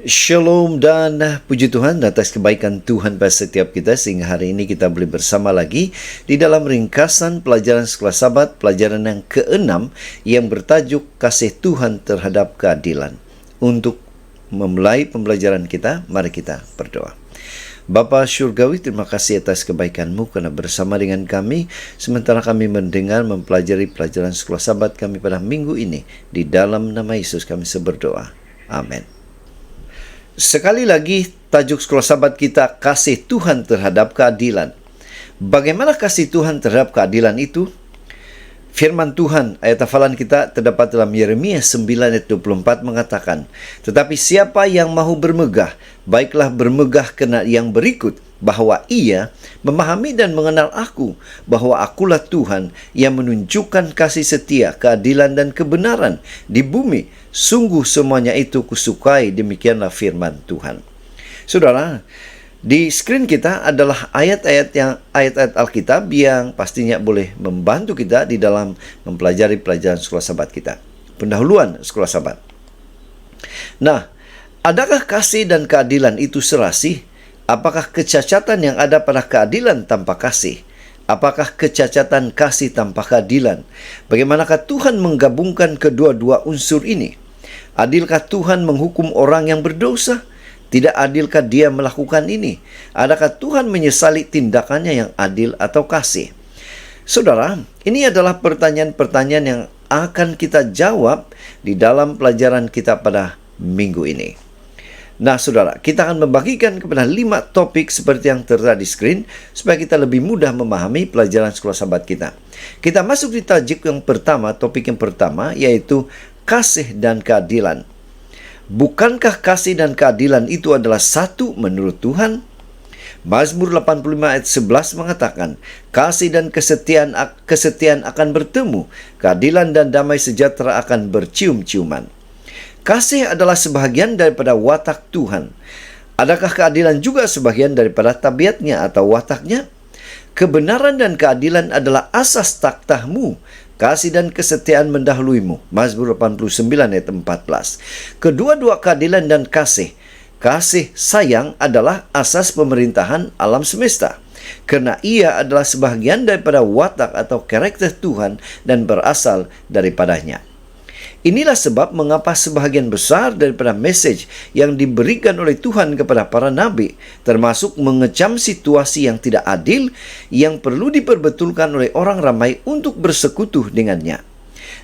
Shalom dan puji Tuhan atas kebaikan Tuhan pada setiap kita sehingga hari ini kita boleh bersama lagi di dalam ringkasan pelajaran Sekolah Sabat, pelajaran yang ke-6 yang bertajuk Kasih Tuhan Terhadap Keadilan. Untuk memulai pembelajaran kita, mari kita berdoa. Bapa Syurgawi, terima kasih atas kebaikan-Mu karena bersama dengan kami sementara kami mendengar mempelajari pelajaran Sekolah Sabat kami pada minggu ini. Di dalam nama Yesus kami berdoa. Amin. Sekali lagi, tajuk Sekolah Sabat kita, Kasih Tuhan Terhadap Keadilan. Bagaimana kasih Tuhan terhadap keadilan itu? Firman Tuhan, ayat hafalan kita terdapat dalam Yeremia 9 ayat 24 mengatakan, "Tetapi siapa yang mahu bermegah, baiklah bermegah kena yang berikut, bahwa ia memahami dan mengenal aku, bahwa akulah Tuhan yang menunjukkan kasih setia, keadilan dan kebenaran di bumi. Sungguh semuanya itu kusukai, demikianlah firman Tuhan." Saudara, di screen kita adalah ayat-ayat Alkitab yang pastinya boleh membantu kita di dalam mempelajari pelajaran Sekolah Sabat kita. Pendahuluan Sekolah Sabat. Nah, adakah kasih dan keadilan itu serasi? Apakah kecacatan yang ada pada keadilan tanpa kasih? Apakah kecacatan kasih tanpa keadilan? Bagaimanakah Tuhan menggabungkan kedua-dua unsur ini? Adilkah Tuhan menghukum orang yang berdosa? Tidak adilkah dia melakukan ini? Adakah Tuhan menyesali tindakannya yang adil atau kasih? Saudara, ini adalah pertanyaan-pertanyaan yang akan kita jawab di dalam pelajaran kita pada minggu ini. Nah, saudara, kita akan membagikan kepada 5 topik seperti yang tertera di screen supaya kita lebih mudah memahami pelajaran Sekolah Sabat kita. Kita masuk di tajuk yang pertama, topik yang pertama, yaitu kasih dan keadilan. Bukankah kasih dan keadilan itu adalah satu menurut Tuhan? Mazmur 85 ayat 11 mengatakan, "Kasih dan kesetiaan akan bertemu, keadilan dan damai sejahtera akan bercium-ciuman." Kasih adalah sebahagian daripada watak Tuhan. Adakah keadilan juga sebahagian daripada tabiatnya atau wataknya? Kebenaran dan keadilan adalah asas taktahmu. Kasih dan kesetiaan mendahuluimu. Mazmur 89 ayat 14. Kedua-dua keadilan dan kasih sayang adalah asas pemerintahan alam semesta. Karena ia adalah sebahagian daripada watak atau karakter Tuhan dan berasal daripadanya. Inilah sebab mengapa sebahagian besar daripada mesej yang diberikan oleh Tuhan kepada para nabi, termasuk mengecam situasi yang tidak adil yang perlu diperbetulkan oleh orang ramai untuk bersekutu dengannya.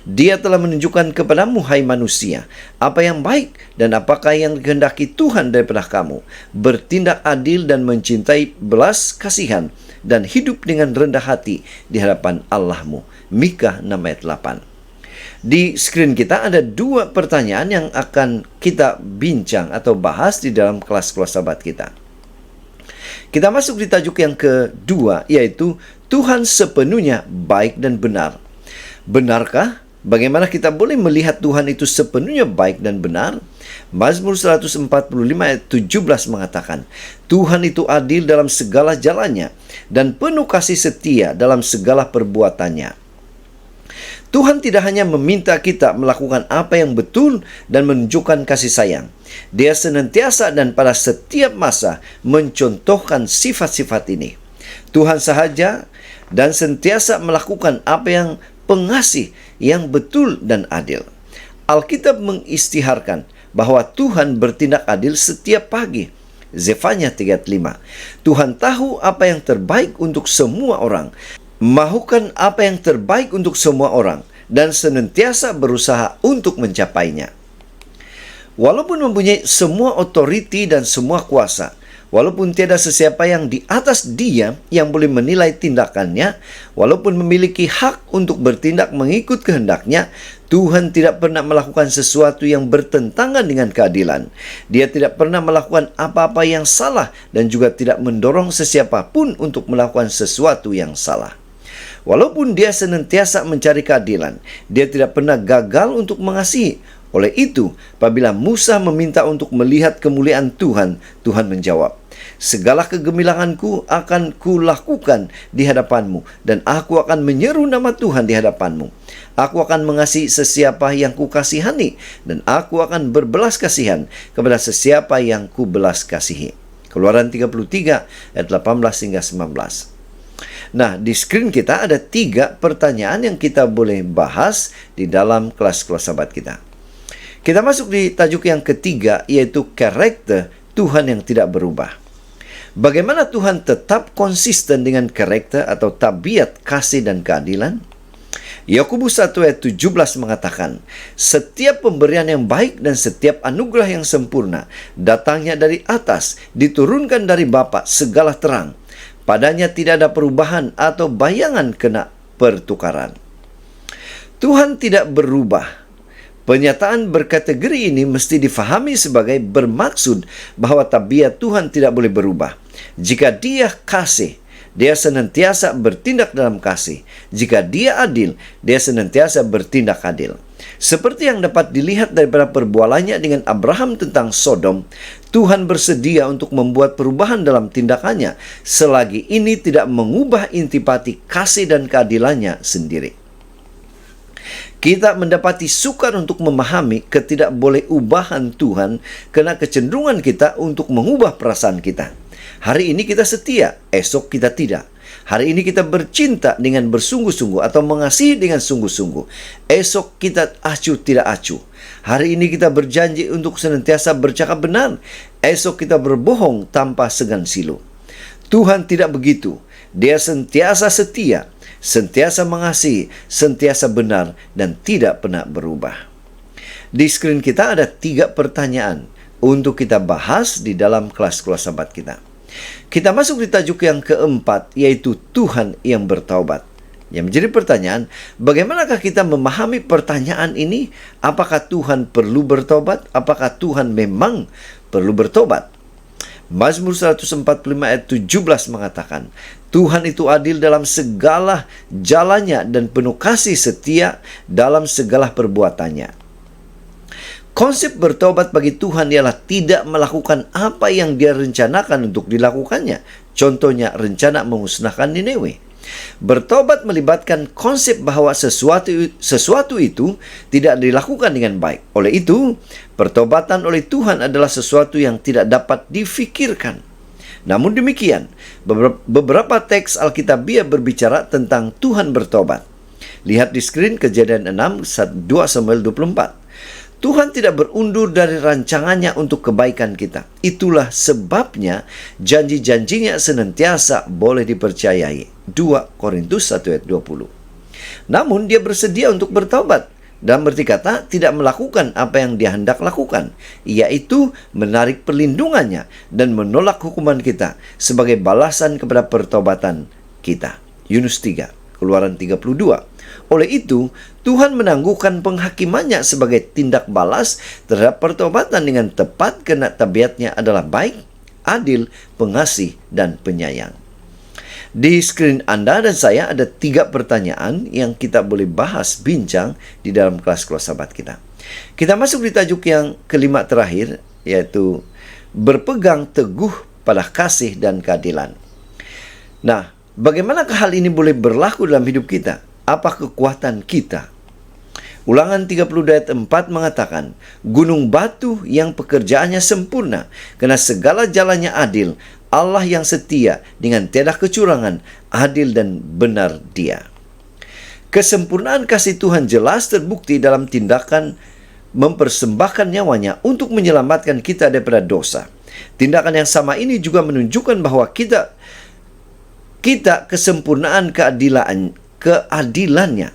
Dia telah menunjukkan kepadamu, hai manusia, apa yang baik dan apakah yang dikehendaki Tuhan daripada kamu. Bertindak adil dan mencintai belas kasihan dan hidup dengan rendah hati di hadapan Allahmu. Mika 6 ayat 8. Di screen kita ada 2 pertanyaan yang akan kita bincang atau bahas di dalam kelas Sekolah Sabat kita. Kita masuk di tajuk yang kedua, yaitu Tuhan sepenuhnya baik dan benar. Benarkah? Bagaimana kita boleh melihat Tuhan itu sepenuhnya baik dan benar? Mazmur 145 ayat 17 mengatakan, "Tuhan itu adil dalam segala jalannya dan penuh kasih setia dalam segala perbuatannya." Tuhan tidak hanya meminta kita melakukan apa yang betul dan menunjukkan kasih sayang. Dia senantiasa dan pada setiap masa mencontohkan sifat-sifat ini. Tuhan sahaja dan sentiasa melakukan apa yang pengasih, yang betul dan adil. Alkitab mengistiharkan bahwa Tuhan bertindak adil setiap pagi. Zefanya 3:5. Tuhan tahu apa yang terbaik untuk semua orang, mahukan apa yang terbaik untuk semua orang, dan senantiasa berusaha untuk mencapainya. Walaupun mempunyai semua otoriti dan semua kuasa, walaupun tiada sesiapa yang di atas dia yang boleh menilai tindakannya, walaupun memiliki hak untuk bertindak mengikut kehendaknya, Tuhan tidak pernah melakukan sesuatu yang bertentangan dengan keadilan. Dia tidak pernah melakukan apa-apa yang salah dan juga tidak mendorong sesiapa pun untuk melakukan sesuatu yang salah. Walaupun dia senantiasa mencari keadilan, dia tidak pernah gagal untuk mengasihi. Oleh itu, apabila Musa meminta untuk melihat kemuliaan Tuhan, Tuhan menjawab, "Segala kegemilanganku akan kulakukan di hadapanmu, dan aku akan menyeru nama Tuhan di hadapanmu. Aku akan mengasihi sesiapa yang kukasihani, dan aku akan berbelas kasihan kepada sesiapa yang kubelas kasihi. Keluaran 33 ayat 18 hingga 19. Nah, di screen kita ada 3 pertanyaan yang kita boleh bahas di dalam kelas-kelas sahabat kita. Kita masuk di tajuk yang ketiga, yaitu karakter Tuhan yang tidak berubah. Bagaimana Tuhan tetap konsisten dengan karakter atau tabiat kasih dan keadilan? Yakobus 1 ayat 17 mengatakan, setiap pemberian yang baik dan setiap anugerah yang sempurna datangnya dari atas, diturunkan dari Bapa segala terang. Padanya tidak ada perubahan atau bayangan kena pertukaran. Tuhan tidak berubah. Pernyataan berkategori ini mesti difahami sebagai bermaksud bahwa tabiat Tuhan tidak boleh berubah. Jika Dia kasih, Dia senantiasa bertindak dalam kasih. Jika Dia adil, Dia senantiasa bertindak adil. Seperti yang dapat dilihat daripada perbualannya dengan Abraham tentang Sodom, Tuhan bersedia untuk membuat perubahan dalam tindakannya selagi ini tidak mengubah intipati kasih dan keadilannya sendiri. Kita mendapati sukar untuk memahami ketidakboleh-ubahan Tuhan karena kecenderungan kita untuk mengubah perasaan kita. Hari ini kita setia, esok kita tidak. Hari ini kita bercinta dengan bersungguh-sungguh atau mengasihi dengan sungguh-sungguh. Esok kita acuh tidak acuh. Hari ini kita berjanji untuk senantiasa bercakap benar. Esok kita berbohong tanpa segan silu. Tuhan tidak begitu. Dia sentiasa setia, sentiasa mengasihi, sentiasa benar, dan tidak pernah berubah. Di screen kita ada 3 pertanyaan untuk kita bahas di dalam kelas-kelas sahabat kita. Kita masuk di tajuk yang keempat, yaitu Tuhan yang bertaubat. Yang menjadi pertanyaan, bagaimanakah kita memahami pertanyaan ini? Apakah Tuhan perlu bertobat? Apakah Tuhan memang perlu bertobat? Mazmur 145 ayat 17 mengatakan, Tuhan itu adil dalam segala jalannya dan penuh kasih setia dalam segala perbuatannya. Konsep bertobat bagi Tuhan ialah tidak melakukan apa yang Dia rencanakan untuk dilakukannya. Contohnya rencana memusnahkan Nineve. Bertobat melibatkan konsep bahwa sesuatu itu tidak dilakukan dengan baik. Oleh itu, pertobatan oleh Tuhan adalah sesuatu yang tidak dapat difikirkan. Namun demikian, beberapa teks Alkitabiah berbicara tentang Tuhan bertobat. Lihat di screen Kejadian 6, 2 Samuel 24. Tuhan tidak berundur dari rancangannya untuk kebaikan kita. Itulah sebabnya janji-janjinya senantiasa boleh dipercayai. 2 Korintus 1 ayat 20. Namun Dia bersedia untuk bertaubat. Dan berarti kata tidak melakukan apa yang Dia hendak lakukan, yaitu menarik perlindungannya dan menolak hukuman kita sebagai balasan kepada pertobatan kita. Yunus 3, Keluaran 32. Oleh itu, Tuhan menangguhkan penghakimannya sebagai tindak balas terhadap pertobatan dengan tepat karena tabiatnya adalah baik, adil, pengasih, dan penyayang. Di screen Anda dan saya ada 3 pertanyaan yang kita boleh bahas, bincang di dalam kelas-kelas sahabat kita. Kita masuk di tajuk yang kelima terakhir, yaitu berpegang teguh pada kasih dan keadilan. Nah, bagaimanakah hal ini boleh berlaku dalam hidup kita? Apa kekuatan kita? Ulangan 30 ayat 4 mengatakan, gunung batu yang pekerjaannya sempurna, karena segala jalannya adil, Allah yang setia dengan tiada kecurangan, adil dan benar Dia. Kesempurnaan kasih Tuhan jelas terbukti dalam tindakan mempersembahkan nyawanya untuk menyelamatkan kita daripada dosa. Tindakan yang sama ini juga menunjukkan bahwa kita kesempurnaan keadilannya.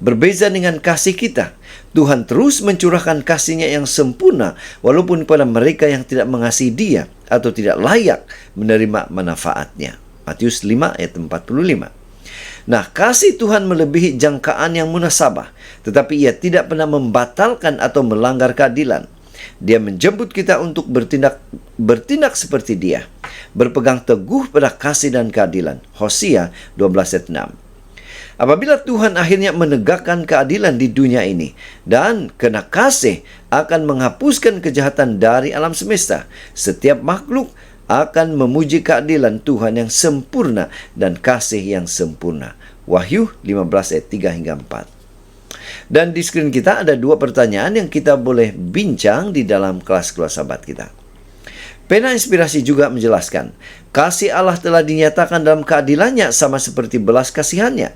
Berbeza dengan kasih kita, Tuhan terus mencurahkan kasih-Nya yang sempurna walaupun kepada mereka yang tidak mengasihi Dia atau tidak layak menerima manfaat-Nya. Matius 5 ayat 45. Nah, kasih Tuhan melebihi jangkaan yang munasabah, tetapi Ia tidak pernah membatalkan atau melanggar keadilan. Dia menjemput kita untuk bertindak seperti Dia, berpegang teguh pada kasih dan keadilan. Hosea 12 ayat 6. Apabila Tuhan akhirnya menegakkan keadilan di dunia ini dan karena kasih akan menghapuskan kejahatan dari alam semesta, setiap makhluk akan memuji keadilan Tuhan yang sempurna dan kasih yang sempurna. Wahyu 15 ayat 3 hingga 4. Dan di skrin kita ada 2 pertanyaan yang kita boleh bincang di dalam kelas sahabat kita. Pena Inspirasi juga menjelaskan, kasih Allah telah dinyatakan dalam keadilannya sama seperti belas kasihannya.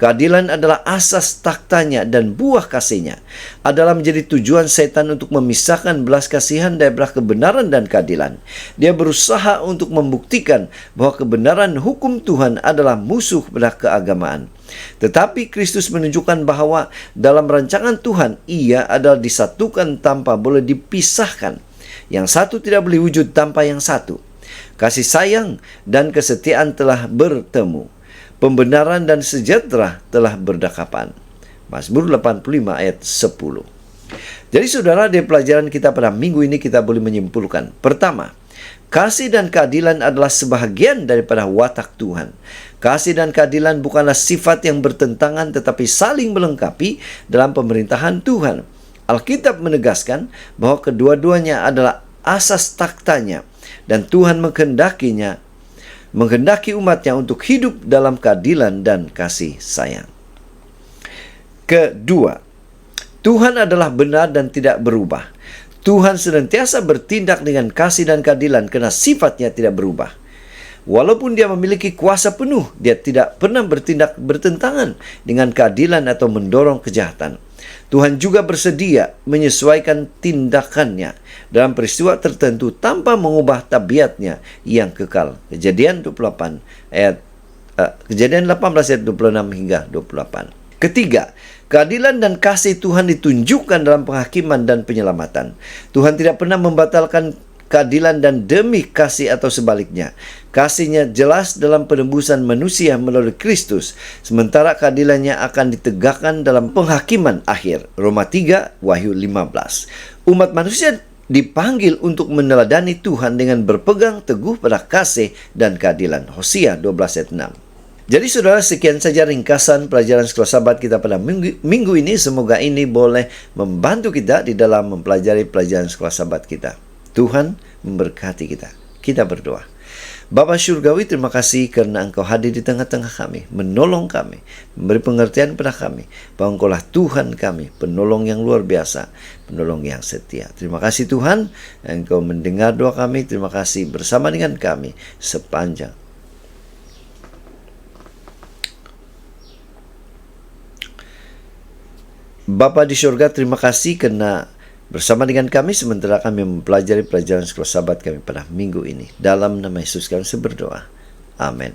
Keadilan adalah asas taktanya dan buah kasihnya adalah menjadi tujuan setan untuk memisahkan belas kasihan daripada kebenaran dan keadilan. Dia berusaha untuk membuktikan bahwa kebenaran hukum Tuhan adalah musuh pada keagamaan. Tetapi Kristus menunjukkan bahwa dalam rancangan Tuhan, ia adalah disatukan tanpa boleh dipisahkan. Yang satu tidak boleh wujud tanpa yang satu. Kasih sayang dan kesetiaan telah bertemu. Pembenaran dan sejahtera telah berdekapan. Mazmur 85 ayat 10. Jadi saudara, di pelajaran kita pada minggu ini kita boleh menyimpulkan. Pertama, kasih dan keadilan adalah sebahagian daripada watak Tuhan. Kasih dan keadilan bukanlah sifat yang bertentangan tetapi saling melengkapi dalam pemerintahan Tuhan. Alkitab menegaskan bahwa kedua-duanya adalah asas taktanya dan Tuhan menghendaki umatnya untuk hidup dalam keadilan dan kasih sayang. Kedua, Tuhan adalah benar dan tidak berubah. Tuhan senantiasa bertindak dengan kasih dan keadilan karena sifatnya tidak berubah. Walaupun dia memiliki kuasa penuh, dia tidak pernah bertindak bertentangan dengan keadilan atau mendorong kejahatan. Tuhan juga bersedia menyesuaikan tindakannya dalam peristiwa tertentu tanpa mengubah tabiatnya yang kekal. Kejadian 18 ayat 26 hingga 28. Ketiga, keadilan dan kasih Tuhan ditunjukkan dalam penghakiman dan penyelamatan. Tuhan tidak pernah membatalkan keadilan dan demi kasih atau sebaliknya. Kasihnya jelas dalam penebusan manusia melalui Kristus, sementara keadilannya akan ditegakkan dalam penghakiman akhir. Roma 3, Wahyu 15. Umat manusia dipanggil untuk meneladani Tuhan dengan berpegang teguh pada kasih dan keadilan. Hosea 12 ayat 6. Jadi saudara, sekian saja ringkasan pelajaran Sekolah Sabat kita pada minggu ini. Semoga ini boleh membantu kita di dalam mempelajari pelajaran Sekolah Sabat kita. Tuhan memberkati kita. Kita berdoa. Bapa Syurgawi, terima kasih karena Engkau hadir di tengah-tengah kami, menolong kami, memberi pengertian pada kami bahwa Engkaulah Tuhan kami, penolong yang luar biasa, penolong yang setia. Terima kasih Tuhan, Engkau mendengar doa kami. Terima kasih bersama dengan kami sepanjang. Bapa di surga, terima kasih karena bersama dengan kami sementara kami mempelajari pelajaran Sekolah Sabat kami pada minggu ini. Dalam nama Yesus kami berdoa. Amin.